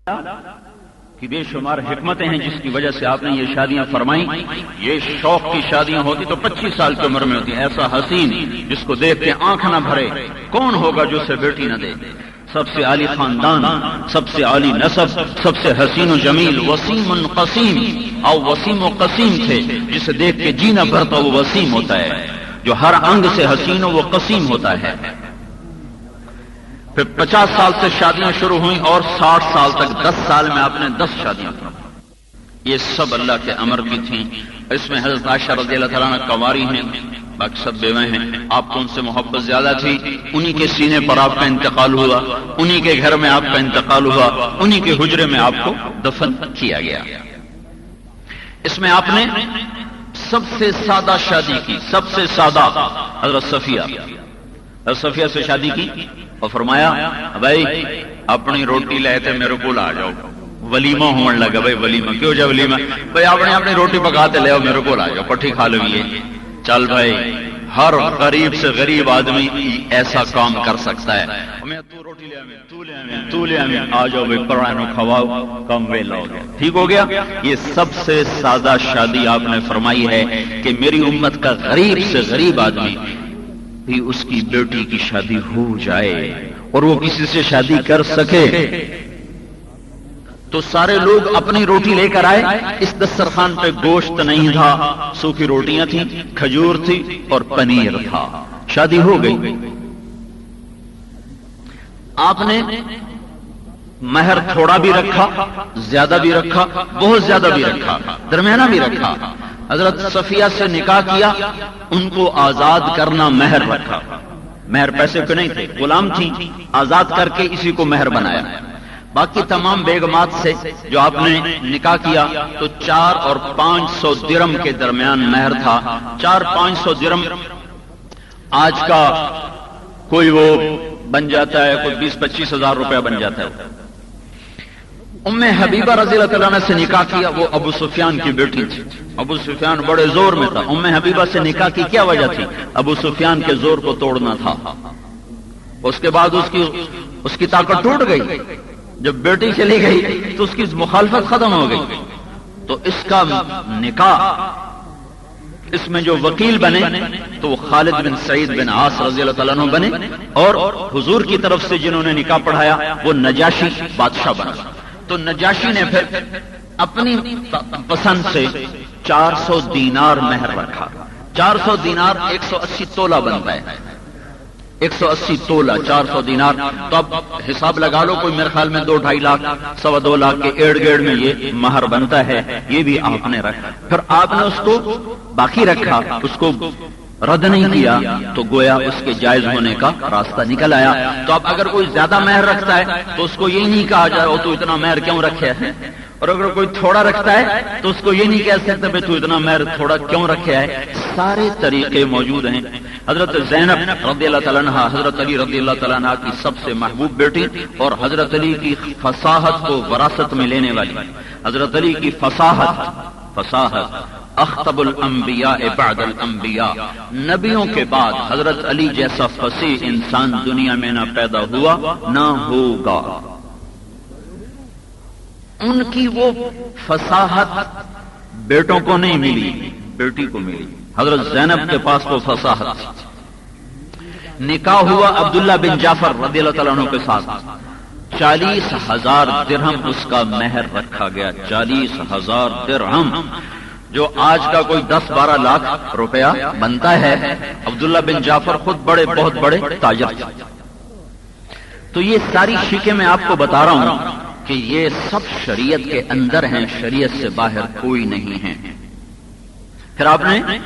کہ بے شمار حکمتیں ہیں جس کی وجہ سے آپ نے یہ شادیاں فرمائیں. یہ شوق کی شادیاں ہوتی تو 25 سال کی عمر میں ہوتی. ایسا حسین جس کو دیکھ کے آنکھ نہ بھرے کون ہوگا جو اسے بیٹی نہ دے. سب سے عالی خاندان، سب سے عالی نسب، سب سے حسین و جمیل، وسیم قسیم اور وسیم و قسیم تھے. جسے دیکھ کے جینا بھرتا وہ وسیم ہوتا ہے، جو ہر انگ سے حسین و وہ قسیم ہوتا ہے. پھر 50 سال سے شادیاں شروع ہوئیں اور 60 سال تک 10 سال میں آپ نے 10 شادیاں کی. یہ سب اللہ کے امر کی تھیں. اس میں حضرت عائشہ رضی اللہ تعالیٰ عنہ کنواری ہیں، باقی سب بیوے ہیں. آپ کو ان سے محبت زیادہ تھی. انہی کے سینے پر آپ کا انتقال ہوا، انہی کے گھر میں آپ کا انتقال ہوا، انہی کے حجرے میں آپ کو دفن کیا گیا. اس میں آپ نے سب سے سادہ شادی کی، سب سے سادہ حضرت صفیہ سے شادی کی اور فرمایا بھائی اپنی روٹی لے تے میرے کو آ جاؤ. ولیمہ ہونے لگا. بھائی ولیمہ کیوں جا ولیمہ؟ بھائی آپ نے اپنی روٹی پکاتے لے آؤ میرے کو آ جاؤ، پٹھی کھا لو. یہ چل بھائی ہر غریب سے غریب آدمی ایسا کام کر سکتا ہے. میں تو روٹی لے آویں، تو لے آویں، آ جاؤ بھائی پرانو کھواؤ، کم ویلا ہو گیا. ٹھیک ہو گیا. یہ سب سے سادہ شادی آپ نے فرمائی ہے کہ میری امت کا غریب سے غریب آدمی بھی اس کی بیٹی کی شادی ہو جائے اور وہ کسی سے شادی کر سکے. تو سارے لوگ اپنی روٹی لے کر آئے. اس دسترخوان پہ گوشت نہیں تھا، سوکھی روٹیاں تھیں، کھجور تھی اور پنیر تھا. شادی ہو گئی. آپ نے مہر تھوڑا بھی رکھا، زیادہ بھی رکھا، بہت زیادہ بھی رکھا، درمیانہ بھی رکھا. حضرت صفیہ سے نکاح کیا، ان کو آزاد کرنا مہر رکھا. مہر پیسے کے نہیں تھے، غلام تھی، آزاد کر کے اسی کو مہر بنایا. باقی تمام بیگمات سے جو آپ نے نکاح کیا تو 4 اور 500 درم کے درمیان مہر تھا. 400-500 درم آج کا کوئی وہ بن جاتا ہے، کوئی 20-25 ہزار روپیہ بن جاتا ہے. ام حبیبہ رضی اللہ تعالیٰ عنہ سے نکاح کیا، وہ ابو سفیان کی بیٹی تھی. ابو سفیان بڑے زور میں تھا. ام حبیبہ سے نکاح کی کیا وجہ تھی؟ ابو سفیان کے زور کو توڑنا تھا. اس کے بعد اس کی طاقت ٹوٹ گئی. جب بیٹی چلی گئی تو اس کی مخالفت ختم ہو گئی. تو اس کا نکاح، اس میں جو وکیل بنے تو وہ خالد بن سعید بن عاص رضی اللہ تعالیٰ عنہ بنے، اور حضور کی طرف سے جنہوں نے نکاح پڑھایا وہ نجاشی بادشاہ بنا. تو نجاشی نے پھر اپنی پسند سے 400 دینار مہر رکھا. 400 دینار 180 تولہ بنتا ہے. 180 تولہ 400 دینار. تو اب حساب لگا لو، کوئی میرے خیال میں 2-2.5 لاکھ، 2.25 لاکھ کے ارد گرد میں یہ مہر بنتا ہے. یہ بھی آپ نے رکھا. پھر آپ نے اس کو باقی رکھا، اس کو رد نہیں کیا، تو گویا اس کے جائز ہونے کا راستہ نکل آیا. تو اب اگر کوئی زیادہ مہر رکھتا ہے تو اس کو یہ نہیں کہا جائے تو اتنا مہر کیوں رکھے ہے، اور اگر کوئی تھوڑا رکھتا ہے تو اس کو یہ نہیں کہہ سکتے بھائی تو اتنا مہر تھوڑا کیوں رکھے ہے. سارے طریقے موجود ہیں. حضرت زینب رضی اللہ تعالیٰ عنہ حضرت علی رضی اللہ تعالیٰ عنہ کی سب سے محبوب بیٹی اور حضرت علی کی فصاحت کو وراثت میں لینے والی. حضرت علی کی فصاحت اخطب الانبیاء بعد الانبیاء، نبیوں کے بعد حضرت علی جیسا فصیح انسان دنیا میں نہ پیدا ہوا نہ ہوگا. ان کی وہ فصاحت بیٹوں کو نہیں ملی، بیٹی کو ملی. حضرت زینب کے پاس وہ فصاحت تھی. نکاح ہوا عبداللہ بن جعفر رضی اللہ تعالیٰ عنہ کے ساتھ. 40,000 درہم اس کا مہر رکھا گیا. 40,000 درہم جو آج کا کوئی 10-12 لاکھ روپیہ بنتا ہے. عبداللہ بن جعفر خود بہت بڑے تاجر تھے. تو یہ ساری شیکیں میں آپ کو بتا رہا ہوں کہ یہ سب شریعت کے اندر ہیں، شریعت سے باہر کوئی نہیں ہے. پھر آپ نے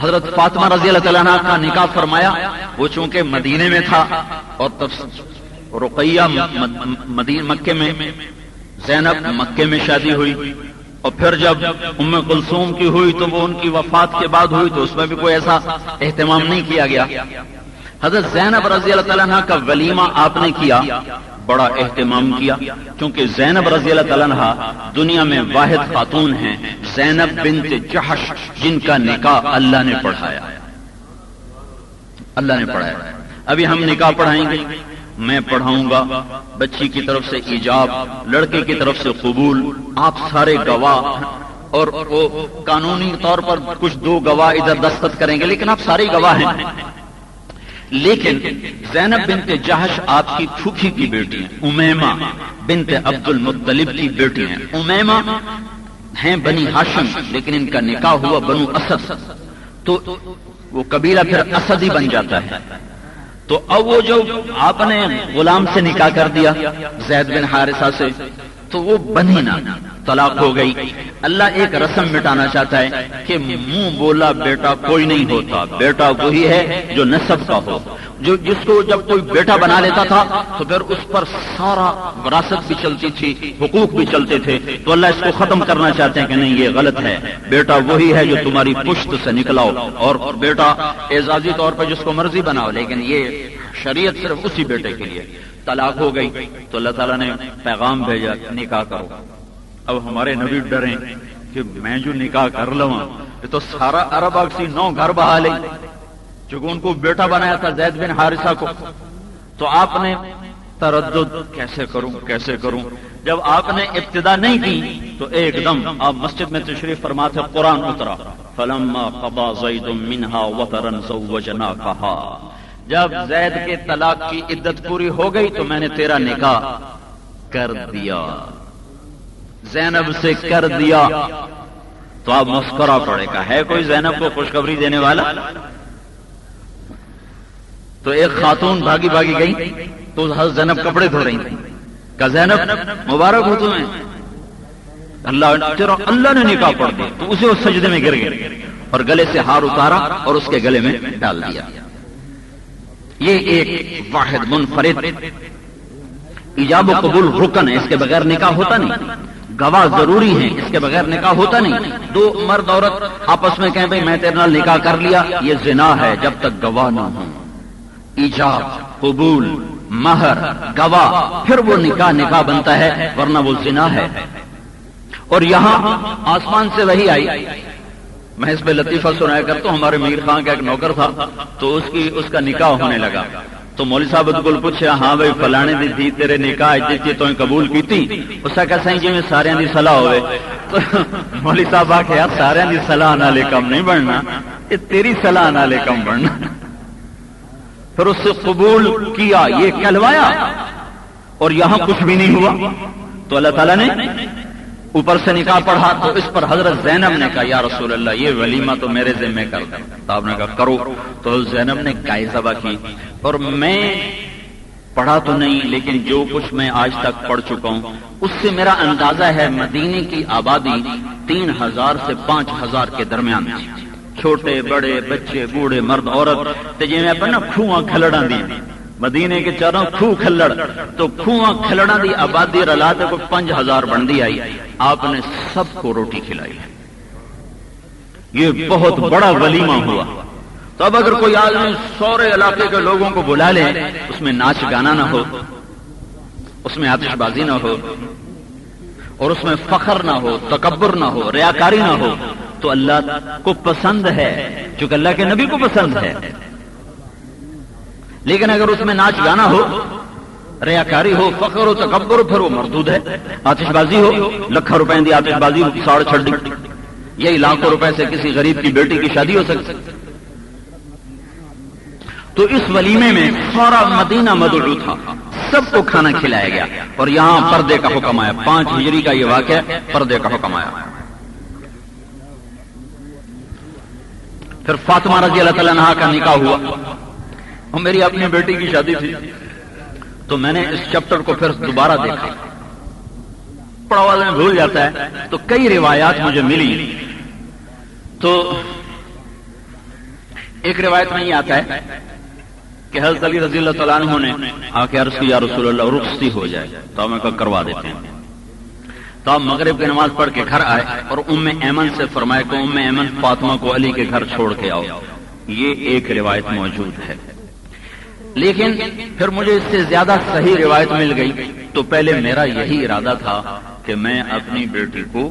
حضرت فاطمہ رضی اللہ تعالیٰ عنہ کا نکاح فرمایا. وہ چونکہ مدینے میں تھا اور رقیہ مکے میں، زینب مکے میں شادی ہوئی. اور پھر جب ام کلثوم کی ہوئی تو وہ ان کی وفات کے بعد ہوئی، تو اس میں بھی کوئی ایسا اہتمام نہیں کیا گیا. حضرت زینب رضی اللہ تعالیٰ عنہ کا ولیمہ آپ نے کیا، بڑا اہتمام کیا، کیونکہ زینب رضی اللہ تعالیٰ عنہ دنیا میں واحد خاتون ہیں، زینب بنت جحش، جن کا نکاح اللہ نے پڑھایا. اللہ نے پڑھایا. ابھی ہم نکاح پڑھائیں گے میں پڑھاؤں گا، بچی کی طرف سے ایجاب، لڑکے کی طرف سے قبول، آپ سارے گواہ، اور وہ قانونی طور پر کچھ دو گواہ ادھر دستخط کریں گے، لیکن آپ سارے گواہ ہیں۔ لیکن زینب بنت جہش آپ کی پھوپھی کی بیٹی ہیں، امیمہ بنت عبد المطلب کی بیٹی ہیں۔ امیمہ ہیں بنی ہاشم، لیکن ان کا نکاح ہوا بنو اسد، تو وہ قبیلہ پھر اسدی بن جاتا ہے۔ تو اب وہ جو آپ نے غلام سے نکاح کر دیا زید بن حارثہ سے، تو وہ بنی نہ، طلاق ہو گئی۔ اللہ ایک رسم مٹانا چاہتا ہے کہ منہ بولا بیٹا کوئی نہیں ہوتا، بیٹا وہی ہے جو نسب کا ہو، جو جس کو جب کوئی بیٹا بنا لیتا تھا تو پھر اس پر سارا وراثت بھی چلتی تھی، حقوق بھی چلتے تھے۔ تو اللہ اس کو ختم کرنا چاہتے ہیں کہ نہیں، یہ غلط ہے، بیٹا وہی ہے جو تمہاری پشت سے نکلا ہو، اور بیٹا اعزازی طور پر جس کو مرضی بناؤ، لیکن یہ شریعت صرف اسی بیٹے کے لیے۔ طلاق ہو گئی تو اللہ تعالیٰ نے پیغام بھیجا نکاح کرو۔ اب ہمارے نبی ڈریں کہ میں جو نکاح کر لوں یہ تو سارا عرب اکسی 9 گھر بہا لے، چونکہ ان کو بیٹا بنایا تھا زید بن حارثہ کو۔ تو آپ نے تردد، کیسے کروں۔ جب آپ نے ابتدا نہیں کی تو ایک دم آپ مسجد میں تشریف فرما تھے، قرآن اترا، فلما قضى زید منها وطرا زوجناکھا، جب زید کے طلاق کی عدت پوری ہو گئی تو میں نے تیرا نکاح کر دیا، زینب سے کر دیا۔ تو آپ مسکرا پڑے گا، ہے کوئی زینب کو خوشخبری دینے والا؟ تو ایک خاتون بھاگی گئی تو حضرت زینب کپڑے دھو رہی تھی، کہ زینب مبارک ہو تمہیں، اللہ نے نکاح پڑھ دی۔ تو اسے اس سجدے میں گر گئے اور گلے سے ہار اتارا اور اس کے گلے میں ڈال دیا۔ یہ ایک واحد منفرد ایجاب و قبول رکن ہے، اس کے بغیر نکاح ہوتا نہیں۔ گواہ ضروری ہیں، اس کے بغیر نکاح ہوتا نہیں۔ دو مرد عورت آپس میں کہیں بھئی میں تیرے نال نکاح کر لیا، یہ زنا ہے جب تک گواہ نہ ہوں۔ ایجاب، قبول، مہر، گواہ، پھر وہ نکاح بنتا ہے، ورنہ وہ زنا ہے۔ اور یہاں آسمان سے وحی آئی، میں اس پہ لطیفہ سنایا کرتا ہوں۔ ہمارے میر خان کا ایک نوکر تھا، تو اس کا نکاح ہونے لگا، تو مولوی صاحب بالکل پوچھا، ہاں بھائی فلانے دی تھی تیرے نکاح جی تو قبول کی تھی؟ اس کا کہا جی میں سارے دی صلاح ہوئے۔ تو مولوی صاحب آکھے یار سارے دی صلاح نالے کم نہیں بڑھنا، یہ تیری صلاح نالے کم بڑھنا۔ پھر اس سے قبول کیا، یہ کہلوایا، اور یہاں کچھ بھی نہیں ہوا۔ تو اللہ تعالیٰ نے اوپر سے نکاح پڑھا، تو اس پر حضرت زینب نے کہا یا رسول اللہ یہ ولیمہ تو میرے ذمہ کر دیں۔ تو آپ نے کہا کرو۔ تو زینب نے گائے ذبح کی، اور میں پڑھا تو نہیں لیکن جو کچھ میں آج تک پڑھ چکا ہوں اس سے میرا اندازہ ہے مدینے کی آبادی 3000 سے 5000 کے درمیان تھی، چھوٹے بڑے بچے بوڑھے مرد عورت، تے جی میں پڑھنا کھواں کھلڑاں دی مدینے کے چاروں کھو کھلڑ، تو کھواں کھلڑاں دی آبادی رلا تے کو 5000 بندی آئی، آپ نے سب کو روٹی کھلائی۔ یہ بہت بڑا ولیمہ ہوا۔ تو اب اگر کوئی آدمی سورے علاقے کے لوگوں کو بلا لے، اس میں ناچ گانا نہ ہو، اس میں آتش بازی نہ ہو، اور اس میں فخر نہ ہو، تکبر نہ ہو، ریاکاری نہ ہو، تو اللہ کو پسند ہے، چونکہ اللہ کے نبی کو پسند ہے۔ لیکن اگر اس میں ناچ گانا ہو، ریاکاری ہو، فخر ہو، تکبر ہو، پھر وہ مردود ہے۔ آتش بازی ہو، لکھوں روپے دی آتش بازی ساڑ چھڑی، یہی لاکھوں روپے سے کسی غریب کی بیٹی کی شادی ہو سکتی۔ تو اس ولیمے میں سارا مدینہ مدعو تھا، سب کو کھانا کھلایا گیا، اور یہاں پردے کا حکم آیا۔ 5 ہجری کا یہ واقعہ، پردے کا حکم آیا۔ پھر فاطمہ رضی اللہ تعالیٰ عنہا کا نکاح ہوا، اور میری اپنی بیٹی کی شادی تھی، تو میں نے اس چیپٹر کو پھر دوبارہ دیکھا۔ پڑھا والے میں بھول جاتا ہے، تو کئی روایات مجھے ملی۔ تو ایک روایت میں یہ آتا ہے کہ حضرت علی رضی اللہ تعالیٰ عنہ نے آ کے عرض کی یا رسول اللہ رخصتی ہو جائے، تو ہمیں کروا دیتے ہیں۔ تو آپ مغرب کی نماز پڑھ کے گھر آئے اور ام ایمن سے فرمائے کہ ام ایمن فاطمہ کو علی کے گھر چھوڑ کے آؤ۔ یہ ایک روایت موجود ہے، لیکن پھر مجھے اس سے زیادہ صحیح روایت مل گئی، تو پہلے میرا یہی ارادہ تھا کہ میں اپنی بیٹی کو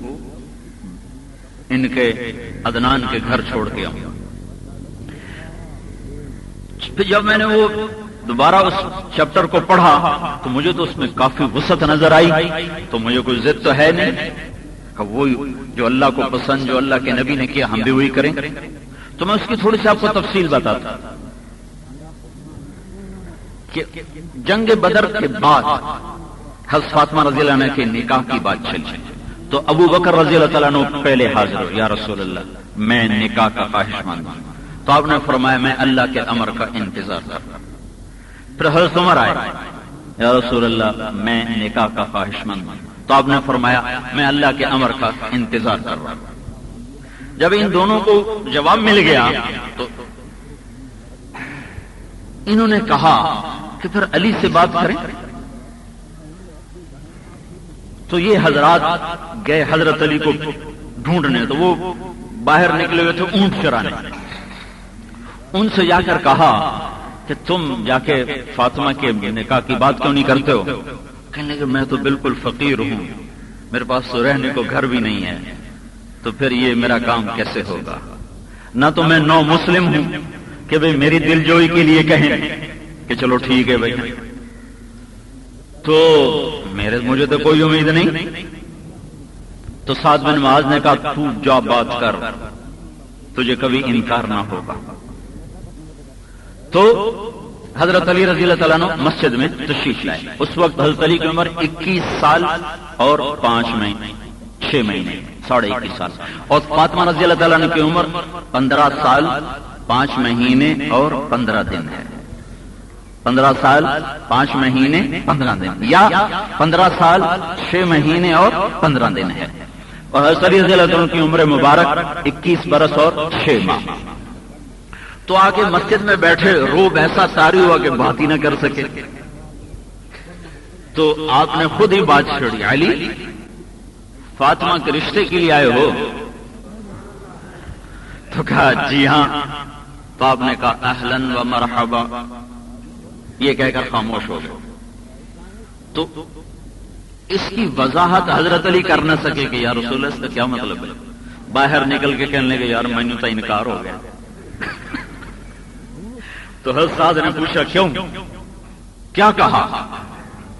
ان کے عدنان کے گھر چھوڑ کے آؤں۔ پھر جب میں نے وہ دوبارہ اس چیپٹر کو پڑھا تو مجھے تو اس میں کافی وسعت نظر آئی، تو مجھے کوئی ضد تو ہے نہیں کہ وہ جو اللہ کو پسند، جو اللہ کے نبی نے کیا ہم بھی وہی کریں۔ تو میں اس کی تھوڑی سی آپ کو تفصیل بتاتا کہ جنگ بدر کے بعد حضرت فاطمہ رضی اللہ عنہ کے نکاح کی بات چلی تو ابو بکر رضی اللہ تعالیٰ عنہ پہلے حاضر ہو، یا رسول اللہ میں نکاح کا خواہش مند ہوں۔ تو آپ نے فرمایا میں اللہ کے امر کا انتظار کر رہا ہوں۔ پھر حضرت عمر آئے، یا رسول اللہ میں نکاح کا خواہش مند ہوں۔ تو آپ نے فرمایا میں اللہ کے امر کا انتظار کر رہا ہوں۔ جب ان دونوں کو جواب مل گیا تو انہوں نے کہا کہ پھر علی سے بات کریں۔ تو یہ حضرات گئے حضرت علی کو ڈھونڈنے، تو وہ باہر نکلے ہوئے تھے اونٹ چرانے۔ ان سے جا کر کہا کہ تم جا کے فاطمہ کے نکاح کی بات کیوں نہیں کرتے ہو؟ کہنے لگے میں تو بالکل فقیر ہوں، میرے پاس تو رہنے کو گھر بھی نہیں ہے، تو پھر یہ میرا کام کیسے ہوگا؟ نہ تو میں نو مسلم ہوں کہ بھئی میری دل جوئی کے لیے کہیں کہ چلو ٹھیک ہے بھائی، تو مجھے تو کوئی امید نہیں۔ تو سعد بن معاذ نے کہا تو جا بات کر، تجھے کبھی انکار نہ ہوگا۔ تو حضرت علی رضی اللہ تعالیٰ عنہ مسجد میں تشریف لائے۔ اس وقت حضرت علی کی عمر 21 سال اور 5 مہینے 6 مہینے 21.5 سال، اور فاطمہ رضی اللہ تعالیٰ عنہ کی عمر 15 سال 5 مہینے اور 15 دن ہے۔ 15 سال 5 مہینے 15 دن، یا 15 سال 6 مہینے اور 15 دن ہے، اور حضرت علی رضی اللہ عنہ کی عمر مبارک 21 برس اور 6 ماہ۔ تو آگے مسجد میں بیٹھے، روب ایسا طاری ہوا کہ بات ہی نہ کر سکے۔ تو آپ نے خود ہی بات چھڑی، علی فاطمہ کے رشتے کے لیے آئے ہو؟ تو کہا جی ہاں۔ تو آپ نے کہا اہلاً و مرحبا، یہ کہہ کر خاموش ہو گئے۔ تو اس کی وضاحت حضرت علی کر نہ سکے کہ یا رسول اللہ اس کا کیا مطلب ہے۔ باہر نکل کے کہنے لگے یار میں نے تو انکار ہو گیا۔ تو حضرت سعد نے پوچھا کیوں، کیا کہا؟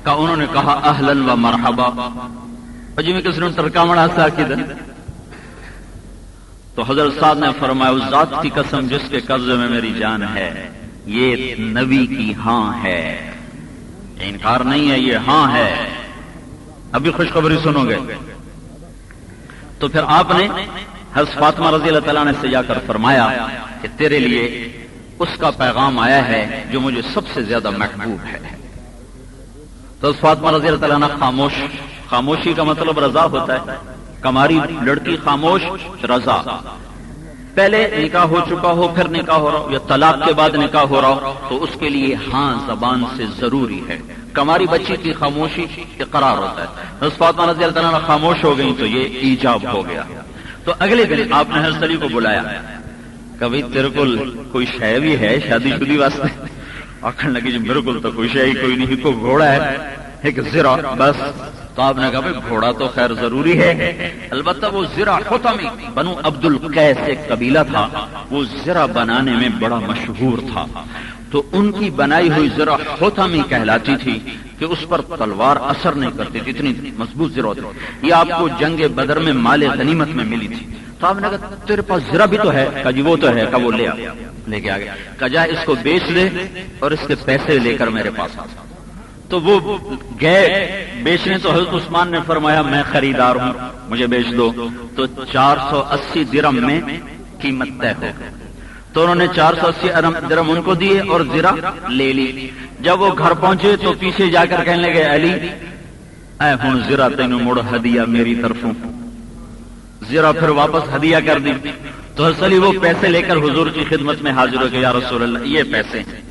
انہوں نے کہا اہلاً و مرحبا، جی میں کس نے ترکا مڑا سا کدھر۔ تو حضرت سعد نے فرمایا اس ذات کی قسم جس کے قبضے میں میری جان ہے، یہ نبی کی ہاں ہے، انکار نہیں ہے، یہ ہاں ہے، ابھی خوشخبری سنو گے۔ تو پھر آپ نے حضرت فاطمہ رضی اللہ تعالیٰ عنہ سے جا کر فرمایا کہ تیرے لیے اس کا پیغام آیا ہے جو مجھے سب سے زیادہ محبوب ہے۔ تو حضرت فاطمہ رضی اللہ تعالیٰ عنہ خاموش، خاموشی کا مطلب رضا ہوتا ہے، کماری لڑکی خاموش رضا، پہلے نکاح ہو چکا ہو پھر نکاح ہو رہا ہو یا طلاق کے بعد نکاح ہو رہا ہو تو اس کے لیے ہاں زبان سے ضروری ہے۔ کماری بچی کی خاموشی اقرار ہوتا ہے۔ حضرت فاطمہ رضی اللہ تعالیٰ عنہ خاموش ہو گئی تو یہ ایجاب ہو گیا۔ تو اگلے دن آپ نے حضرت علی کو بلایا، کبھی تیرے کو کوئی شے بھی ہے شادی شدی واسطے؟ آخر لگی جی میرے کو تو کوئی شے ہی کوئی نہیں، کوئی گھوڑا ہے ایک زرا بس۔ تو آپ نے کہا بھائی گھوڑا تو خیر ضروری ہے، البتہ وہ زرا حطمی بنو عبد القیس ایک قبیلہ تھا، وہ زرا بنانے میں بڑا مشہور تھا، تو ان کی بنائی ہوئی زرا حطمی کہلاتی تھی کہ اس پر تلوار اثر نہیں کرتی تھی، اتنی مضبوط زرا ہوتی۔ یہ آپ کو جنگ بدر میں مال غنیمت میں ملی تھی۔ تو آپ نے کہا تیرے پاس زرا بھی تو ہے؟ کہا جی وہ تو ہے۔ کہا وہ لے کے آ گیا، کہا جا اس کو بیچ دے اور اس کے پیسے لے کر میرے پاس آ۔ تو وہ گئے بیچنے، تو حضرت عثمان نے فرمایا میں خریدار ہوں مجھے بیچ دو۔ تو 480 درم میں قیمت طے ہو گئی، تو انہوں نے 480 درم ان کو دیے اور زرا لے لی۔ جب وہ گھر پہنچے تو پیچھے جا کر کہنے لگے علی اے ہن زرا تینوں مڑ ہدیہ میری طرفوں، زرا پھر واپس ہدیہ کر دی۔ تو حضرت علی وہ پیسے لے کر حضور کی خدمت میں حاضر ہو گئے، یا رسول اللہ یہ پیسے ہیں۔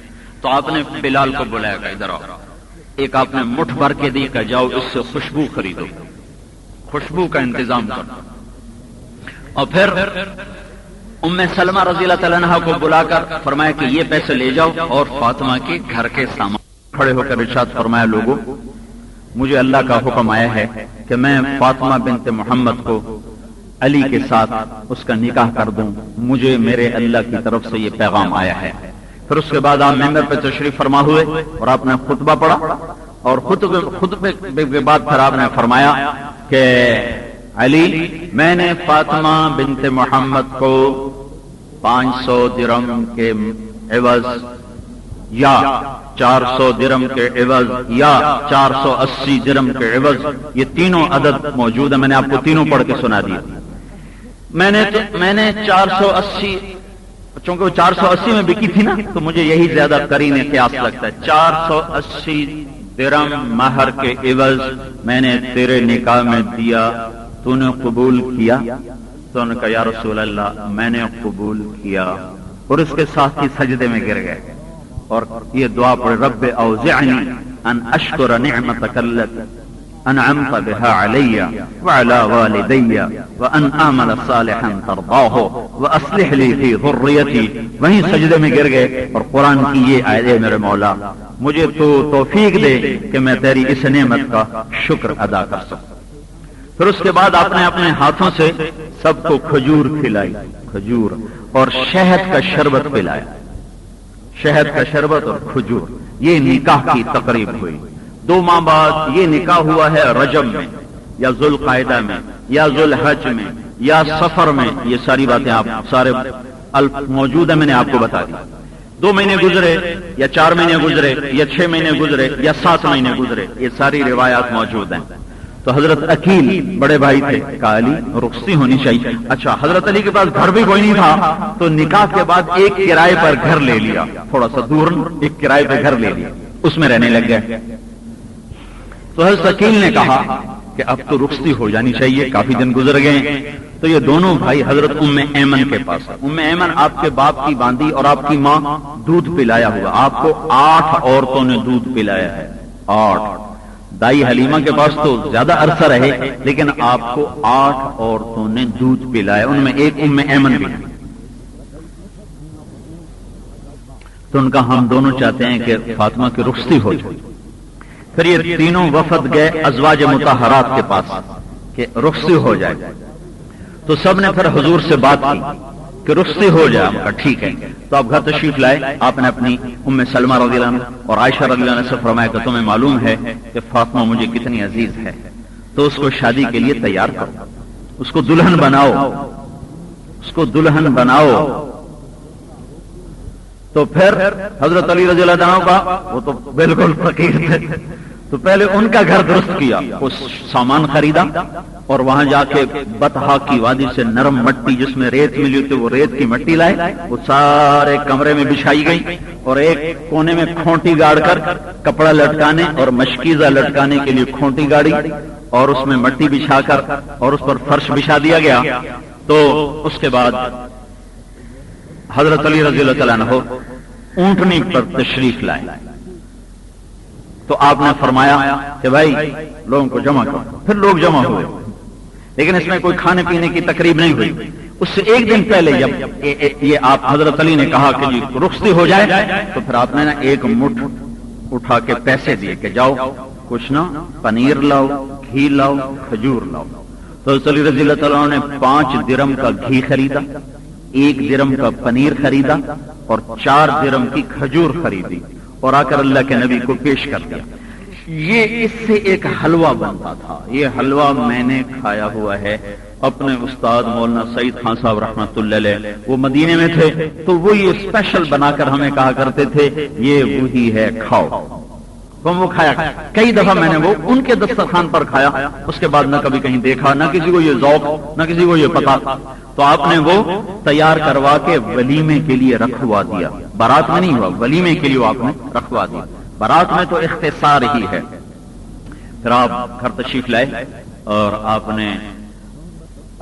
تو آپ نے بلال کو بلایا کہ ادھر آؤ، ایک آپ نے مٹھ بھر کے دی کہ جاؤ اس سے خوشبو خریدو، خوشبو کا انتظام کرو۔ اور پھر ام سلمہ رضی اللہ تعالیٰ عنہ کو بلا کر فرمایا کہ یہ پیسے لے جاؤ اور فاطمہ کے گھر کے سامان۔ کھڑے ہو کر ارشاد فرمایا لوگوں مجھے اللہ کا حکم آیا ہے کہ میں فاطمہ بنت محمد کو علی کے ساتھ اس کا نکاح کر دوں، مجھے میرے اللہ کی طرف سے یہ پیغام آیا ہے پھر اس کے بعد آپ ممبر پہ تشریف فرما ہوئے اور آپ نے خطبہ پڑھا، اور خطبے کے بعد پھر آپ نے فرمایا کہ علی، میں نے فاطمہ بنت محمد کو 500 درہم کے عوض یا 400 درہم کے عوض یا 480 درہم کے عوض، یہ تینوں عدد موجود ہے، میں نے آپ کو تینوں پڑھ کے سنا دیا۔ میں نے 480، چونکہ وہ 480 میں بکی تھی نا، تو مجھے یہی زیادہ قرین قیاس لگتا ہے۔ 480 درہم مہر کے عوض میں نے تیرے نکاح میں دیا، تو نے قبول کیا؟ تو نے کہا یا رسول اللہ میں نے قبول کیا، اور اس کے ساتھ ہی سجدے میں گر گئے اور یہ دعا پڑھ، رب اوزعنی ان اشکر نعمتک التی انعمت بها علی وعلی والدی وان اعمل صالحا ترضاہ واصلح لی فی ذریتی۔ وہیں سجدے میں گر گئے اور قرآن کی یہ آیت ہے، میرے مولا مجھے تو توفیق دے کہ میں تیری اس نعمت کا شکر ادا کر سکوں۔ پھر اس کے بعد آپ نے اپنے ہاتھوں سے سب کو کھجور کھلائی، کھجور اور شہد کا شربت پلایا، شہد کا شربت اور کھجور۔ یہ نکاح کی تقریب ہوئی۔ 2 ماہ بعد یہ نکاح ہوا ہے رجب میں یا ذوالقعدہ میں یا ذوالحج میں یا سفر میں، یہ ساری باتیں آپ سارے موجود ہیں، میں نے آپ کو بتا دی۔ 2 مہینے گزرے یا 4 مہینے گزرے یا 6 مہینے گزرے یا 7 مہینے گزرے، یہ ساری روایات موجود ہیں۔ تو حضرت عقیل بڑے بھائی تھے، کہا علی رخصتی ہونی چاہیے۔ اچھا، حضرت علی کے پاس گھر بھی کوئی نہیں تھا، تو نکاح کے بعد ایک کرائے پر گھر لے لیا، تھوڑا سا دور ایک کرائے پر گھر لے لیا، اس میں رہنے لگ گئے۔ تو حضرت عقیل نے کہا کہ اب تو رخصتی ہو جانی چاہیے، کافی دن گزر گئے۔ تو یہ دونوں بھائی حضرت ام ایمن کے پاس، ام ایمن آپ کے باپ کی باندی اور آپ کی ماں دودھ پلایا ہوا، آپ کو 8 عورتوں نے دودھ پلایا ہے، 8۔ دائی حلیمہ کے پاس تو زیادہ عرصہ رہے، لیکن آپ کو 8 عورتوں نے دودھ پلایا، ان میں ایک ام ایمن بھی۔ تو ان کا ہم دونوں چاہتے ہیں کہ فاطمہ کی رخصتی ہو جائے۔ پھر یہ تینوں وفد گئے ازواج مطہرات کے پاس کہ رخصتی ہو جائے، تو سب نے پھر حضور سے بات کی کہ رخصتی ہو جائے۔ ہم کہا ٹھیک ہے۔ تو آپ گھر تشریف لائے، آپ نے اپنی ام سلمہ رضی اللہ عنہ اور عائشہ رضی اللہ عنہ سے فرمایا کہ تمہیں معلوم ہے کہ فاطمہ مجھے کتنی عزیز ہے، تو اس کو شادی کے لیے تیار کرو، اس کو دلہن بناؤ، اس کو دلہن بناؤ۔ تو پھر حضرت علی رضی اللہ عنہ کا، وہ تو بالکل فقیر تھے، تو پہلے ان کا گھر درست کیا، اس سامان خریدا اور وہاں جا کے بطحا کی وادی سے نرم مٹی جس میں ریت ملی ہوتی، وہ ریت کی مٹی لائے، وہ سارے کمرے میں بچھائی گئی، اور ایک کونے میں کھونٹی گاڑ کر کپڑا لٹکانے اور مشکیزہ لٹکانے کے لیے کھونٹی گاڑی، اور اس میں مٹی بچھا کر اور اس پر فرش بچھا دیا گیا۔ تو اس کے بعد حضرت علی رضی اللہ تعالیٰ عنہ اونٹنی پر تشریف لائے، تو آپ نے فرمایا کہ بھائی لوگوں کو جمع کرو۔ پھر لوگ جمع ہوئے، لیکن اس میں کوئی کھانے پینے کی تقریب نہیں ہوئی۔ اس سے ایک دن پہلے جب یہ آپ حضرت علی نے کہا کہ جی رخصتی ہو جائے، تو پھر آپ نے نا ایک مٹھ اٹھا کے پیسے دیے کہ جاؤ کچھ نا پنیر لاؤ، گھی لاؤ، کھجور لاؤ۔ تو حضرت علی رضی اللہ تعالیٰ نے 5 درہم کا گھی خریدا، 1 درہم کا پنیر خریدا اور 4 درہم کی کھجور خریدی، اور آ کر اللہ کے نبی کو پیش کر دیا۔ یہ اس سے ایک حلوہ بنتا تھا، یہ حلوہ میں نے کھایا ہوا ہے، اپنے استاد مولانا سعید خان صاحب رحمۃ اللہ علیہ، وہ مدینے میں تھے، تو وہ یہ اسپیشل بنا کر ہمیں کہا کرتے تھے یہ وہی ہے، کھاؤ۔ تو وہ کھایا، کئی دفعہ میں نے وہ ان کے دسترخوان پر کھایا، اس کے بعد نہ کبھی کہیں دیکھا، نہ کسی کو یہ ذوق، نہ کسی کو یہ پتا۔ تو آپ نے وہ تیار کروا کے ولیمے کے لیے رکھوا دیا، بارات میں نہیں ہوا، ولیمے کے لیے آپ نے رکھوا دیا۔ بارات میں تو اختصار ہی ہے۔ پھر آپ گھر تشریف لائے اور آپ نے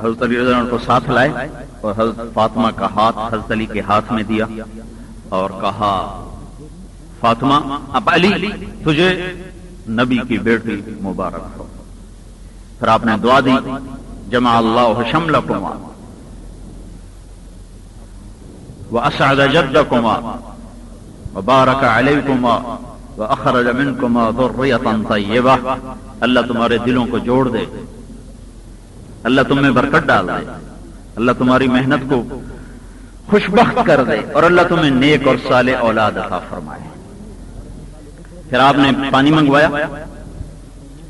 حضرت علی رضی اللہ عنہ کو ساتھ لائے اور حضرت فاطمہ کا ہاتھ حضرت علی کے ہاتھ میں دیا اور کہا فاطمہ اب علی تجھے نبی کی بیٹی مبارک ہو۔ پھر آپ نے دعا دی، جمع اللہ شملکما واسعد جدکما وبارک علیکما واخرج منکما ذریۃ طیبہ۔ اللہ تمہارے دلوں کو جوڑ دے، اللہ تم میں برکت ڈال دے، اللہ تمہاری محنت کو خوشبخت کر دے اور اللہ تمہیں نیک اور صالح اولاد عطا فرمائے۔ پھر آپ نے پانی منگوایا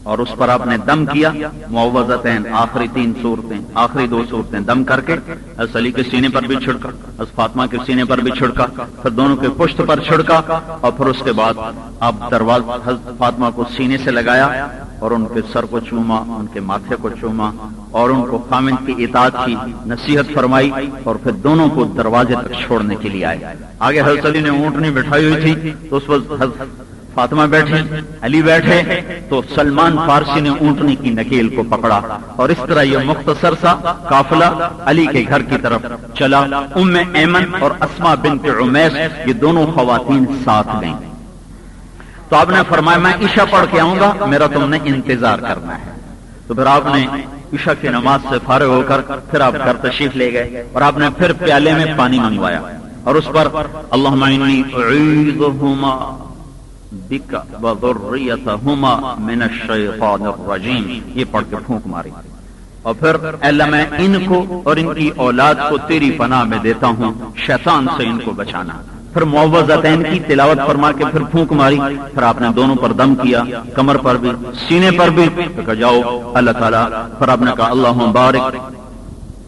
اور اس پر آپ نے دم کیا، معوذتین، آخری 3 صورتیں، آخری 2 صورتیں دم کر کے حضرت علی کے سینے پر بھی چھڑکا، حضرت فاطمہ کے سینے پر بھی چھڑکا، پھر دونوں کے پشت پر چھڑکا، اور پھر اس کے بعد آپ دروازہ حضرت فاطمہ کو سینے سے لگایا اور ان کے سر کو چوما، ان کے ماتھے کو چوما اور ان کو خامند کی اطاعت کی نصیحت فرمائی، اور پھر دونوں کو دروازے تک چھوڑنے کے لیے آئے۔ آگے حضرت علی نے اونٹنی بٹھائی ہوئی تھی تو اس وقت حضرت فاطمہ بیٹھے، علی بیٹھے، تو سلمان فارسی نے اونٹنی کی نکیل کو پکڑا اور اس طرح یہ مختصر سا قافلہ علی کے گھر کی طرف چلا۔ ام ایمن اور اسماء بنت عمیس یہ دونوں خواتین ساتھ گئیں۔ تو آپ نے فرمایا میں عشاء پڑھ کے آؤں گا، میرا تم نے انتظار کرنا ہے۔ تو پھر آپ نے عشاء کی نماز سے فارغ ہو کر پھر آپ گھر تشریف لے گئے اور آپ نے پھر پیالے میں پانی منگوایا اور اس پر اللہم انی اعیذہما بک وذریتہما من الشیطان الرجیم یہ پڑھ کے پھونک ماری، اور پھر اللہ میں ان کو اور ان کی اولاد کو تیری پناہ میں دیتا ہوں، شیطان سے ان کو بچانا۔ پھر معوذتین کی تلاوت فرما کے پھر پھونک ماری، پھر آپ نے دونوں پر دم کیا، کمر پر بھی، سینے پر بھی، تو کہا جاؤ اللہ تعالیٰ، پھر آپ نے کہا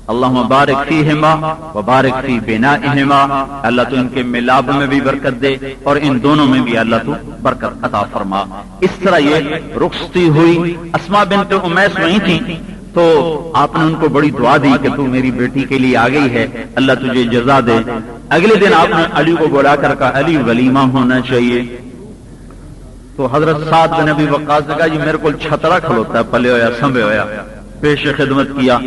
اللہم بارک فیہما وبارک فی بنائہما، اللہ تو ان کے ملاب میں بھی برکت دے اور ان دونوں میں بھی اللہ تو برکت عطا فرما۔ اس طرح یہ رخصتی ہوئی۔ اسماء بنت امیس وہیں تھی تو آپ نے ان کو بڑی دعا دی کہ تو میری بیٹی کے لیے آ گئی ہے، اللہ تجھے جزا دے۔ اگلے دن آپ نے علی کو بلا کر کہا علی ولیمہ ہونا چاہیے، تو حضرت سعد بن ابی وقاص نے کہا یہ میرے کو چھترا کھلوتا ہے، پلے ہویا سنبھے ہویا، پیش خدمت کیا۔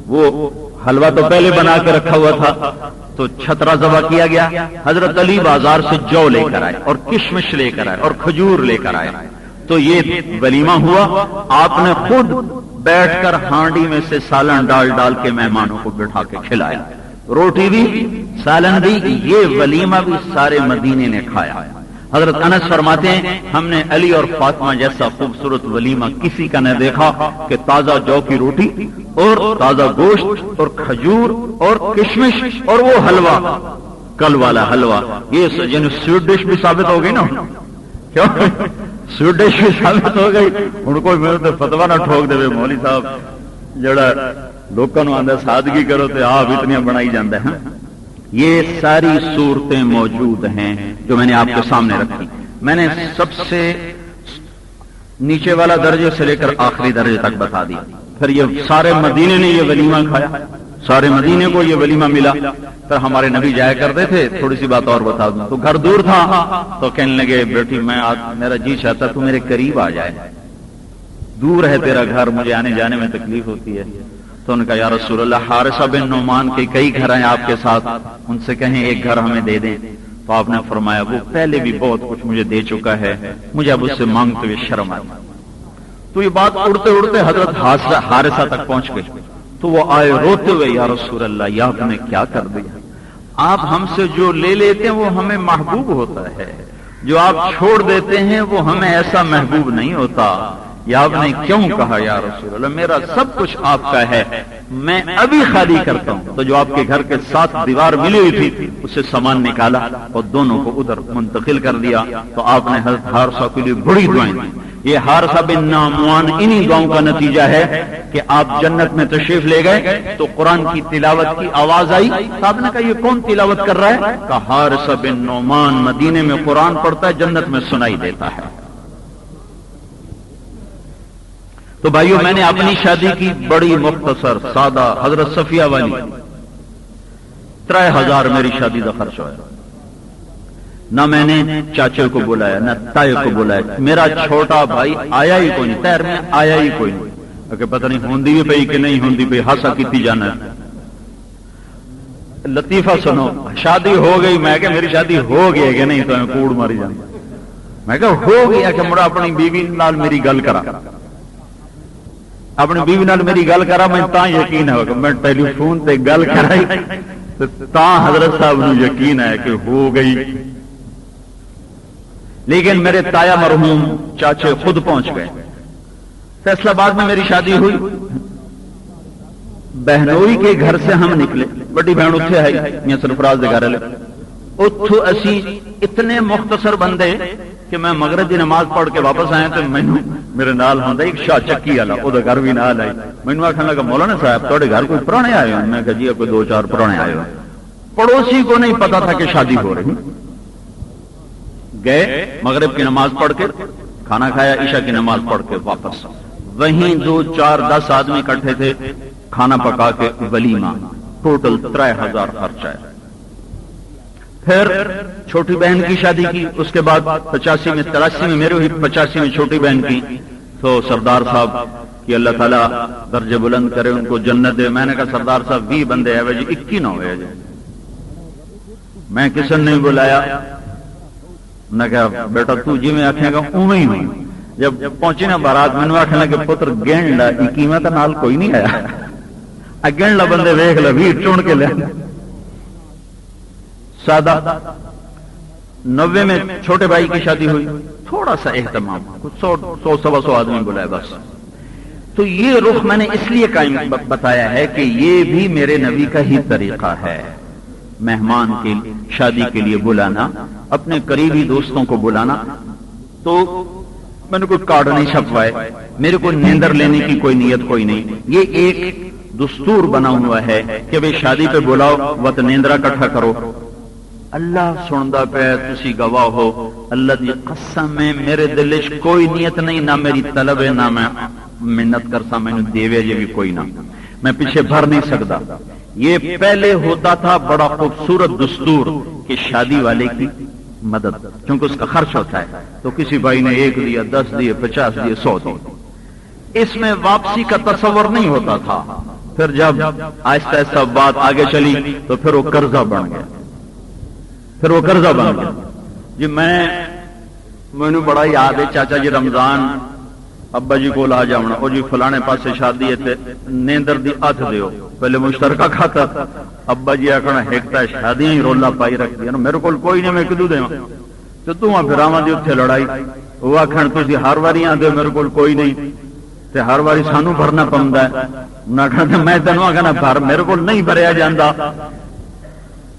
وہ حلوہ تو پہلے بنا کے رکھا ہوا تھا تو چھترا ذبح کیا گیا۔ حضرت علی بازار سے جو لے کر آئے اور کشمش لے کر آئے اور کھجور لے کر آئے، تو یہ ولیمہ ہوا۔ آپ نے خود بیٹھ کر ہانڈی میں سے سالن ڈال ڈال کے مہمانوں کو بٹھا کے کھلایا، روٹی بھی سالن بھی، یہ ولیمہ بھی سارے مدینے نے کھایا۔ حضرت انس فرماتے ہیں ہم نے علی اور فاطمہ جیسا خوبصورت ولیمہ کسی کا نہ دیکھا کہ تازہ جو کی روٹی اور تازہ گوشت اور کھجور اور کشمش اور وہ حلوہ، کل والا حلوہ، یہ سویٹ ڈش بھی ثابت ہو گئی نا، کیوں سویٹ ڈش بھی ثابت ہو گئی۔ ان کو میرے تو فتوا نہ ٹھوک دے مولوی صاحب جڑا لوگوں نو آندا سادگی کرو تے آپ اتنی بنائی جاندے ہیں۔ یہ ساری صورتیں موجود ہیں جو میں نے آپ کے سامنے رکھی۔ میں نے سب سے نیچے والا درجے سے لے کر آخری درجے تک بتا دیا۔ پھر یہ سارے مدینے نے یہ ولیمہ کھایا، سارے مدینے کو یہ ولیمہ ملا۔ پھر ہمارے نبی جایا کرتے تھے، تھوڑی سی بات اور بتا دوں، تو گھر دور تھا تو کہنے لگے بیٹی میں میرا جی چاہتا تو میرے قریب آ جائے، دور ہے تیرا گھر، مجھے آنے جانے میں تکلیف ہوتی ہے۔ تو ان کا یا رسول اللہ حارثہ بن نعمان کے کئی گھر ہیں آپ کے ساتھ، ان سے کہیں ایک گھر ہمیں دے دیں۔ تو آپ نے فرمایا وہ پہلے بھی بہت کچھ مجھے دے چکا ہے، مجھے اب اس سے مانگتے ہوئے شرم آئی۔ تو یہ بات اڑتے اڑتے حضرت حارثہ تک پہنچ گئی، تو وہ آئے روتے ہوئے یا رسول اللہ یہ آپ نے کیا کر دیا، آپ ہم سے جو لے لیتے ہیں وہ ہمیں محبوب ہوتا ہے، جو آپ چھوڑ دیتے ہیں وہ ہمیں ایسا محبوب نہیں ہوتا، یا آپ نے کیوں کہا یا رسول اللہ میرا سب کچھ آپ کا ہے، میں ابھی خالی کرتا ہوں۔ تو جو آپ کے گھر کے ساتھ دیوار ملی ہوئی تھی اسے سامان نکالا اور دونوں کو ادھر منتقل کر دیا۔ تو آپ نے حضرت حارثہ کے لیے بڑی دعائیں دی۔ یہ حارثہ بن نعمان انہی دعاؤں کا نتیجہ ہے کہ آپ جنت میں تشریف لے گئے تو قرآن کی تلاوت کی آواز آئی، تو آپ نے کہا یہ کون تلاوت کر رہا ہے؟ کہا حارثہ بن نعمان مدینے میں قرآن پڑھتا ہے، جنت میں سنائی دیتا ہے۔ تو بھائیو میں نے اپنی شادی کی بڑی مختصر سادہ، حضرت صفیہ والی 3000 میری شادی کا خرچ ہوا، نہ میں نے چاچے کو بلایا نہ تائے کو بلایا، میرا چھوٹا بھائی آیا ہی کوئی نہیں، تیر میں آیا ہی کوئی نہیں، کہ پتہ نہیں ہوندی بھی پئی کہ نہیں ہوندی پئی، ہاسا کیتی جانا ہے۔ لطیفہ سنو، شادی ہو گئی، میں کہ میری شادی ہو گئی ہے کہ نہیں، تو میں کوڑ ماری جانا، میں کہ ہو گیا کہ مڑا اپنی بیوی نال میری گل کرا، اپنی بیوی نال میری گل کرا، میں تاں یقین ہے کہ میں ٹیلی فون تے گل کرائی تاں حضرت صاحب نو یقین ہے کہ ہو گئی۔ لیکن میرے تایا مرحوم چاچے خود پہنچ گئے، فیصلہ آباد میں میری شادی ہوئی، بہنوئی کے گھر سے ہم نکلے، بڑی بہن اتنے آئی میاں سرفراز دے گھر والے اتو اسی اتنے مختصر بندے کہ میں مغرب کی نماز پڑھ کے واپس آیا تو مینو میرے نال ہوندا ایک شاہ چکی والا وہ گھر بھی نال آئی مینو آخر لگا مولانا صاحب تھوڑے گھر کوئی پرانے آئے ہو میں کہا جی کوئی 2-4 پرانے آئے ہو پڑوسی کو نہیں پتا تھا کہ شادی ہو رہی گئے مغرب کی نماز پڑھ کے کھانا کھایا عشاء کی نماز پڑھ کے واپس وہیں 2-4-10 آدمی اکٹھے تھے کھانا پکا کے ولیمہ ٹوٹل 3000 خرچ آیا پھر چھوٹی بہن کی شادی کی اس کے بعد 85 میں 83 میں میرے ہوئی 85 میں چھوٹی بہن کی تو سردار صاحب کہ اللہ تعالیٰ درجے بلند کرے ان کو جنت دے میں نے کہا سردار صاحب 20 بندے آئے جی 21 نہ ہوئے جی میں کسی نے نہیں بلایا نے کہا بیٹا تو جی میں آخیا گا اوے ہی ہوں جب پہنچی نا بارات میں آخنا کہ پتر گینڈ لا 21 تو نال کوئی نہیں آیا گینڈ لا بندے ویخ لا 20 چن کے لے سادہ 90 میں چھوٹے بھائی کی شادی ہوئی تھوڑا سا اہتمام کچھ 100-125 آدمی بلائے بس تو یہ رخ میں نے اس لیے قائم بتایا ہے کہ یہ بھی میرے نبی کا ہی طریقہ ہے مہمان کی شادی کے لیے بلانا اپنے قریبی دوستوں کو بلانا تو میں نے کوئی کارڈ نہیں چھپوائے میرے کو نیندر لینے کی کوئی نیت کوئی نہیں یہ ایک دستور بنا ہوا ہے کہ بھئی شادی پہ بلاؤ وقت نیندرا کٹھا کرو اللہ سندا پہ تسی گواہ ہو اللہ دی قسم میں میرے دل وچ کوئی نیت نہیں نہ میری طلب ہے نہ میں منت کرتا میں دیوے جی بھی کوئی نہ میں پیچھے بھر نہیں سکتا یہ پہلے ہوتا تھا بڑا خوبصورت دستور کہ شادی والے کی مدد کیونکہ اس کا خرچ ہوتا ہے تو کسی بھائی نے 1 دیا 10 دیے 50 دیے 100 دیے اس میں واپسی کا تصور نہیں ہوتا تھا پھر جب آہستہ آہستہ بات آگے چلی تو پھر وہ قرضہ بن گیا جی مینو بڑا یاد ہے چاچا جی رمضان ابا جی کو آ جاؤنا وہ جی فلانے پاسے شادی ہے نیندر دی ہاتھ دیو پہلے مشترکہ کھاتا ابا جی آخنا ایک شادیاں ہی رولا پائی رکھ دیا میرے کو کوئی نہیں میں کدو دیا تو پھر آواں دی اتنے لڑائی وہ آخر تھی ہر واری آدھے میرے کو کوئی نہیں تے ہر واری سانو بھرنا پوندا ہے آخنا میں تینوں آخنا بھر میرے کو نہیں بھریا جاندہ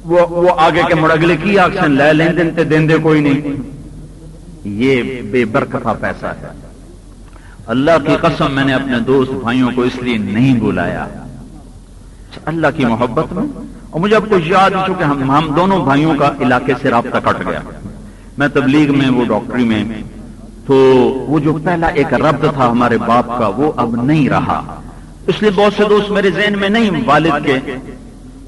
وہ آگے کے مڑ اگلے کی آکسن لے لیں تے دیں دے کوئی نہیں یہ بے برکتہ پیسہ ہے اللہ کی قسم میں نے اپنے دوست بھائیوں کو اس لیے نہیں بلایا اللہ کی محبت میں اور مجھے اب کچھ یاد ہے چونکہ ہم دونوں بھائیوں کا علاقے سے رابطہ کٹ گیا میں تبلیغ میں وہ ڈاکٹری میں تو وہ جو پہلا ایک ربط تھا ہمارے باپ کا وہ اب نہیں رہا اس لیے بہت سے دوست میرے ذہن میں نہیں والد کے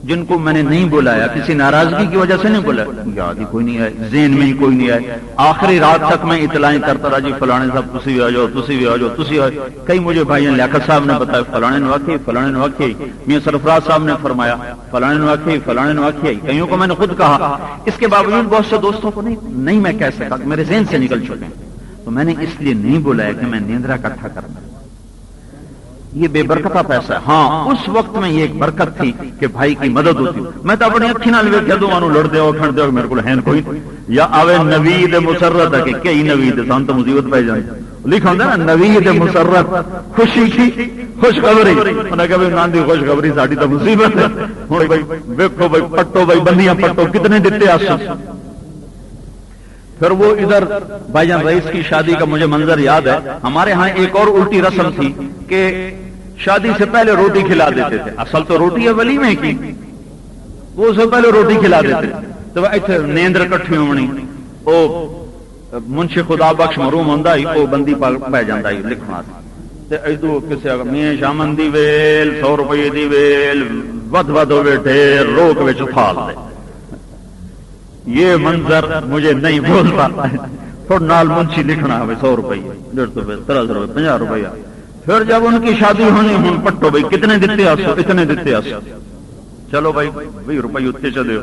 جن کو میں نے نہیں بلایا کسی ناراضگی کی وجہ سے نہیں بلایا یاد ہی کوئی نہیں آئے ذہن میں ہی کوئی نہیں آئے آخری رات تک میں اطلاعیں کرتا رہا جی فلانے صاحب تسی بھی آ جاؤ تسی بھی آ جاؤ تسی آ جاؤ کئی مجھے بھائی لیاقت صاحب نے بتایا فلانے نواقی فلانے نواقی میاں سرفراز صاحب نے فرمایا فلانے نواقی فلانے نواقی کئیوں کو میں نے خود کہا اس کے باوجود بہت سے دوستوں کو نہیں میں کہہ سکتا میرے ذہن سے نکل چکے تو میں نے اس لیے نہیں بلایا کہ میں نیندرا اکٹھا کرنا یہ بے برکتہ پیسہ ہے ہاں اس وقت میں یہ ایک برکت تھی کہ بھائی کی مدد ہوتی میں تو اپنی اکھی نال ویکھیا دوانو لڑدے ہو کھڑدے ہو میرے کول ہے کوئی یا آوے نوید مسرت ہے کہ کئی نوید سان تو مصیبت پے جاندی لکھا ہوندا نا نوید مسرت خوشی کی خوشخبری انہاں کہ نان دی خوشخبری ساڈی تو مصیبت ہے ہن بھائی ویکھو بھائی پٹو بھائی بندیاں پٹو کتنے دتے آس پھر وہ ادھر بھائی جان رئیس کی شادی کا مجھے منظر یاد ہے ہمارے ہاں ایک اور الٹی رسم تھی کہ شادی سے پہلے روٹی کھلا دیتے تھے اصل تو روٹی ہے ولیمے کی وہ سے پہلے روٹی کھلا دیتے تو ایتھے نیندر کٹھی ہونی او منشی خدا بخش مرحوم ہوندا ہی او بندی پہ جاندا ہی لکھنا تے ایدو کسے میاں شامن دی ویل 100 روپے دی ویل ود ہوے ڈھیر روک وچ پھال دے یہ منظر مجھے نہیں بولتا تھوڑا نال منشی لکھنا ہے 100 روپے 150 روپے 300 روپے 50 روپے پھر جب ان کی شادی ہونی ہوں پٹو بھائی کتنے دیتے آسو اتنے دیتے آسو چلو بھائی 20 روپے اتنے چلے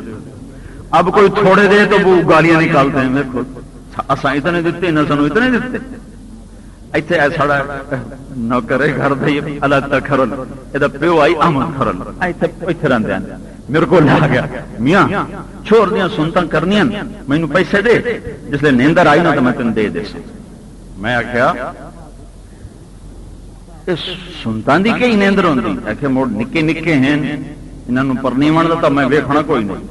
اب کوئی تھوڑے دے تو وہ گالیاں نکالتے ہیں میرے کو اساں اتنے دیتے نہ سنو اتنے دیتے ایتھے ساڑا نوکر گھر دے اللہ تک کھرل ادا پیو آئی احمد کھرل ایتھے رہندے ہیں میرے کو لا گیا میاں چھوڑ دیاں سنتاں کرنیاں مینوں پیسے دے جس لئے نیندر آئی نا تو میں تن دے میں آخیا سنتان دی کئی نیندر ہوندی کہ موڑ نکے نکے ہیں انہوں پر نہیں بنتا تو میں ویکھنا کوئی نہیں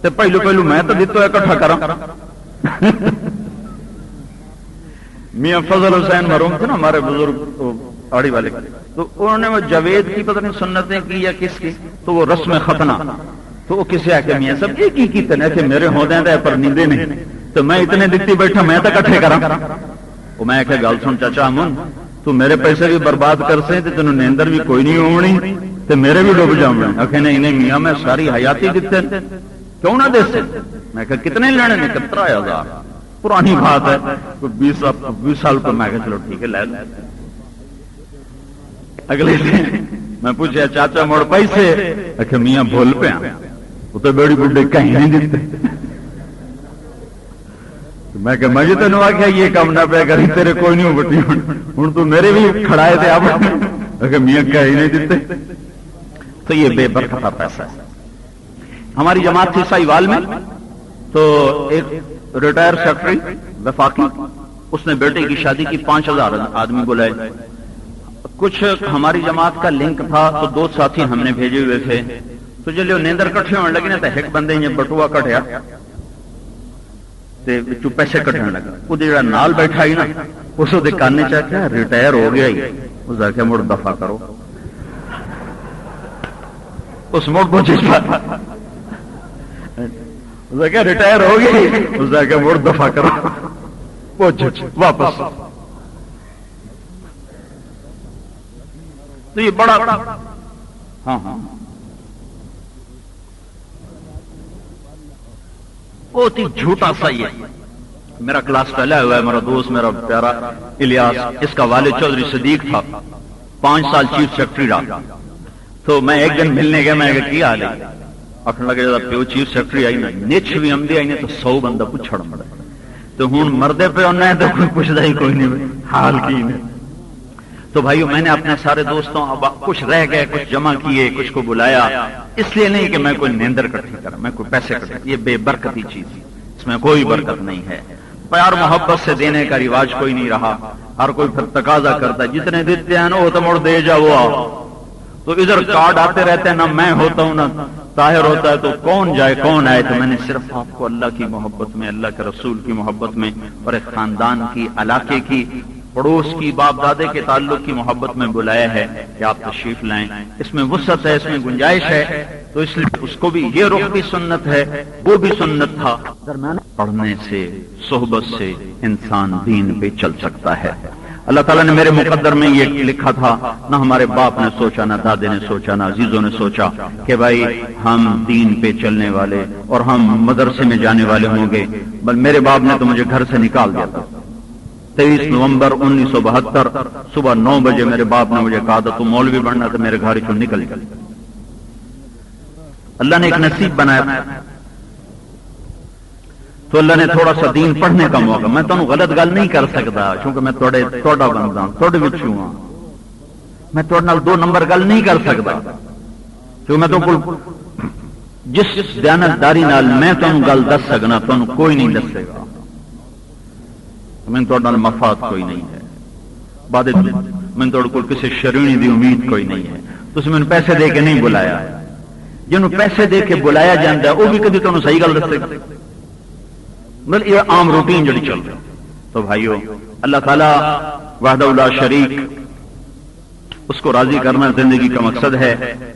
تے پہلو میں تو دتو اکٹھا کراں میاں فضل حسین مرحوم تھے نا ہمارے بزرگ آڑی والے، تو انہوں نے وہ جاوید کی پتہ نہیں سنتیں کی یا کس کی، تو وہ رسم ختنہ، تو وہ کسی آکے میاں صاحب یہ کی کیتے کہ میرے ہوندے ہیں پر نیندے نہیں، تو میں اتنے دتی بیٹھا میں تو کٹھے کراں۔ وہ میں کہ گل سن چاچا امن تو میرے پیسے بھی برباد کر سے تے تینوں نیندر بھی کوئی نہیں ہونی تے میرے بھی ڈوب جاؤں گے۔ آکھے نہیں میاں میں ساری حیاتی دیتے کیوں نہ دے سے؟ میں کہ کتنے لینے نے؟ 17,000 پرانی بات ہے، 20 سال پر میں کہ چلو ٹھیک ہے لے لے۔ اگلے دن میں پوچھا چاچا مڑ پیسے؟ آکھے میاں بھول پیا وہ تو بیڑی بڈھے کہیں نہیں دیتے۔ میں کہ میں تینوں آخیا یہ کام نہ پیا کری تیرے کوئی نہیں بٹی ہوں تو میرے بھی کھڑائے تھے آپ میاں کہیں نہیں دیتے۔ تو یہ بے برکتہ پیسہ ہے۔ ہماری جماعت تھی سائیوال میں، تو ایک ریٹائر سیکرٹری وفاقی اس نے بیٹے کی شادی کی، 5,000 آدمی بلائے۔ کچھ ہماری جماعت کا لنک تھا تو 2 ساتھی ہم نے بھیجے ہوئے تھے، تو جلے نیندر کٹھے ہونے لگے نا تو ایک بندے نے بٹوا کٹیا تے پیسے کٹنے لگا، وہ جڑا نال بیٹھا ہی نا اس دے کان چ کیا ریٹائر ہو گیا ہی، اس آخیا مڑ دفع کرو، اس مڑ پہنچے کیا ریٹائر ہو گئی، اس آخیا مڑ دفع کرو پہنچ واپس۔ تو یہ بڑا ہاں بہت ہی جھوٹا سا ہی ہے۔ میرا کلاس پہلا ہوا ہے، میرا دوست میرا پیارا الیاس، اس کا والد چودھری صدیق تھا، 5 سال چیف سیکرٹری رہا۔ تو میں ایک دن ملنے گیا، میں کیا حال ہے؟ آخر لگے پیو چیف سیکرٹری آئی نا نچ بھی آمدی آئی نے تو 100 بندہ پوچھڑ مڑے، تو ہوں مردے پہ آنا ہے تو کوئی پوچھتا ہی کوئی نہیں حال کی نہیں۔ تو بھائیو میں نے اپنے سارے دوستوں کچھ رہ گئے، کچھ جمع کیے، کچھ کو بلایا، اس لیے نہیں کہ میں کوئی نیندر کٹھی کرا، میں کوئی پیسے کٹھی، یہ بے برکتی چیز، اس میں کوئی برکت نہیں ہے۔ پیار محبت سے دینے کا رواج کوئی نہیں رہا، ہر کوئی پھر تقاضا کرتا ہے جتنے دیتے ہیں نا وہ تو مڑ دے جاؤ، تو ادھر کارڈ آتے رہتے ہیں، نہ میں ہوتا ہوں نہ طاہر ہوتا ہے، تو کون جائے کون آئے؟ تو میں نے صرف آپ کو اللہ کی محبت میں، اللہ کے رسول کی محبت میں، اور ایک خاندان کی، علاقے کی، پڑوس کی، باپ دادے کے تعلق کی محبت میں بلایا ہے کہ آپ تشریف لائیں۔ اس میں وسعت ہے، اس میں گنجائش ہے، تو اس لیے اس کو بھی یہ رخ بھی سنت ہے، وہ بھی سنت تھا۔ پڑھنے سے، صحبت سے انسان دین پہ چل سکتا ہے۔ اللہ تعالیٰ نے میرے مقدر میں یہ لکھا تھا، نہ ہمارے باپ نے سوچا، نہ دادے نے سوچا، نہ عزیزوں نے سوچا کہ بھائی ہم دین پہ چلنے والے اور ہم مدرسے میں جانے والے ہوں گے، بل میرے باپ نے تو مجھے گھر سے نکال دیا تھا۔ 23 نومبر 1972 صبح 9 بجے میرے باپ نے مجھے کہا تھا تو مولوی بننا، تو میرے گھر چوں نکل گئی۔ اللہ نے ایک نصیب بنایا، تو اللہ نے تھوڑا سا دین پڑھنے کا موقع، میں تمہیں غلط گل نہیں کر سکتا کیونکہ میں توڑا بنتا ہوں، توڑے وچوں ہاں، میں توڑ نال 2 نمبر گل نہیں کر سکتا کیونکہ میں تو جس دیانتداری نال میں تمہیں گل دس سکنا تمہیں کوئی نہیں دسے گا، میں توڑ نال مفاد کوئی نہیں ہے، بعد میں توڑ کو کسی شرینی دی امید کوئی نہیں ہے۔ تو اس میں پیسے دے کے نہیں بلایا، جنہوں پیسے دے کے بلایا جاتا ہے وہ بھی کبھی تمہیں صحیح گل دسے گا، بل یہ عام روٹین جڑی چل رہی۔ تو بھائیو اللہ تعالیٰ وحدہ لا شریک، اس کو راضی کرنا زندگی کا مقصد ہے،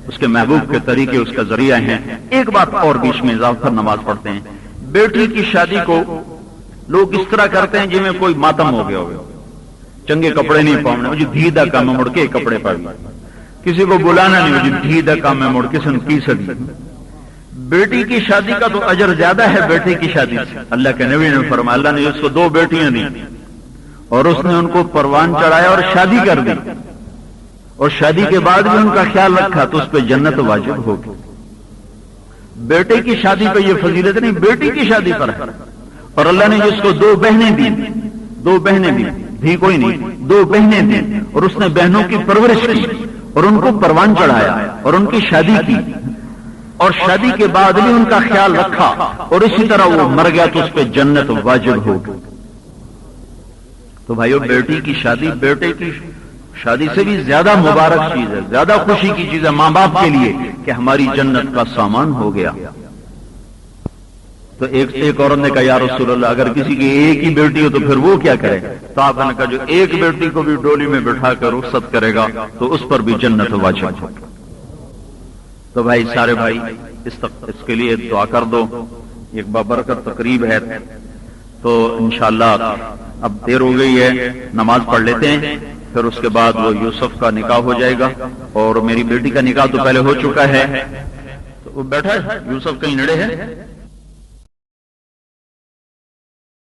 اس کے محبوب کے طریقے اس کا ذریعہ ہیں۔ ایک بات اور بیچ میں اضافہ، نماز پڑھتے ہیں، بیٹی کی شادی کو لوگ اس طرح کرتے ہیں جی میں کوئی ماتم ہو گیا ہو، چنگے کپڑے نہیں پاؤنے، مجھے دھی دا کام مڑ کے کپڑے پا گئے، کسی کو بلانا نہیں، مجھے دھی دا کام میں مڑ کسی نے کی سدی۔ بیٹی کی شادی کا تو اجر زیادہ ہے بیٹی کی شادی سے، اللہ کے نبی نے فرمایا، اللہ نے اس کو 2 بیٹیاں دی اور اس نے ان کو پروان چڑھایا اور شادی کر دی، اور شادی کے بعد بھی ان کا خیال رکھا تو اس پہ جنت واجب ہوگی۔ بیٹے کی شادی پہ یہ فضیلت نہیں، بیٹی کی شادی پر ہے، اور اللہ نے جس کو 2 بہنیں دی، 2 بہنیں دی، بھی کوئی نہیں، 2 بہنیں دی، اور اس نے بہنوں کی پرورش کی اور ان کو پروان چڑھایا اور ان کی شادی کی، اور شادی کے بعد بھی ان کا خیال رکھا، اور اسی طرح وہ مر گیا تو اس پہ جنت واجب ہوگی۔ تو بھائیو بیٹی کی شادی، بیٹے کی شادی سے بھی زیادہ مبارک چیز ہے، زیادہ خوشی کی چیز ہے ماں باپ کے لیے کہ ہماری جنت کا سامان ہو گیا۔ تو ایک عورت نے کہا یا رسول اللہ اگر کسی کی ایک ہی بیٹی ہو تو پھر وہ کیا کرے؟ تو آپ نے کہا جو ایک بیٹی کو بھی ڈولی میں بٹھا کر رخصت کرے گا تو اس پر بھی جنت واجب ہے۔ تو بھائی سارے بھائی اس کے لیے دعا کر دو، ایک بابرکت تقریب ہے۔ تو انشاءاللہ اب دیر ہو گئی ہے، نماز پڑھ لیتے ہیں، پھر اس کے بعد وہ یوسف کا نکاح ہو جائے گا، اور میری بیٹی کا نکاح تو پہلے ہو چکا ہے۔ تو وہ بیٹھا ہے یوسف کہیں نڑے ہے۔